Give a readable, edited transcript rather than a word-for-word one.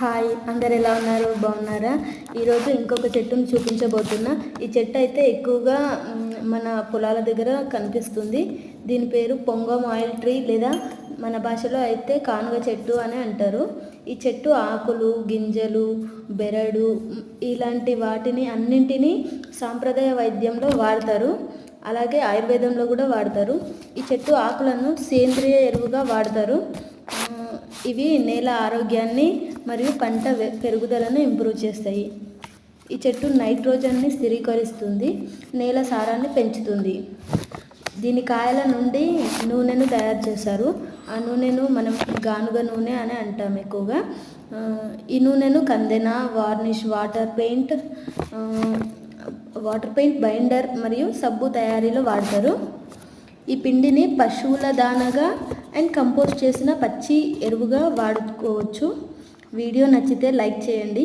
Hi, అందరు ఎలా ఉన్నారు? బాగున్నారా? ఈరోజు ఇంకొక చెట్టును చూపించబోతున్నా. ఈ చెట్టు అయితే ఎక్కువగా మన పొలాల దగ్గర కనిపిస్తుంది. దీని పేరు పొంగం ఆయిల్ ట్రీ, లేదా మన భాషలో అయితే కానుగ చెట్టు అని అంటారు. ఈ చెట్టు ఆకులు, గింజలు, బెరడు ఇలాంటి వాటిని అన్నింటినీ సాంప్రదాయ వైద్యంలో వాడతారు. అలాగే ఆయుర్వేదంలో కూడా వాడతారు. ఈ చెట్టు ఆకులను సేంద్రియ ఎరువుగా వాడతారు. ఇవి నేల ఆరోగ్యాన్ని మరియు పంట పెరుగుదలను ఇంప్రూవ్ చేస్తాయి. ఈ చెట్టు నైట్రోజన్ని స్థిరీకరిస్తుంది, నేల సారాన్ని పెంచుతుంది. దీని కాయల నుండి నూనెను తయారు చేస్తారు. ఆ నూనెను మనం గానుగ నూనె అని అంటాం ఎక్కువగా. ఈ నూనెను కందెన, వార్నిష్, వాటర్ పెయింట్, బైండర్ మరియు సబ్బు తయారీలో వాడతారు. ఈ పిండిని పశువుల దానాగా అండ్ కంపోస్ట్ చేసిన పచ్చి ఎరువుగా వాడుకోవచ్చు. వీడియో నచ్చితే లైక్ చేయండి.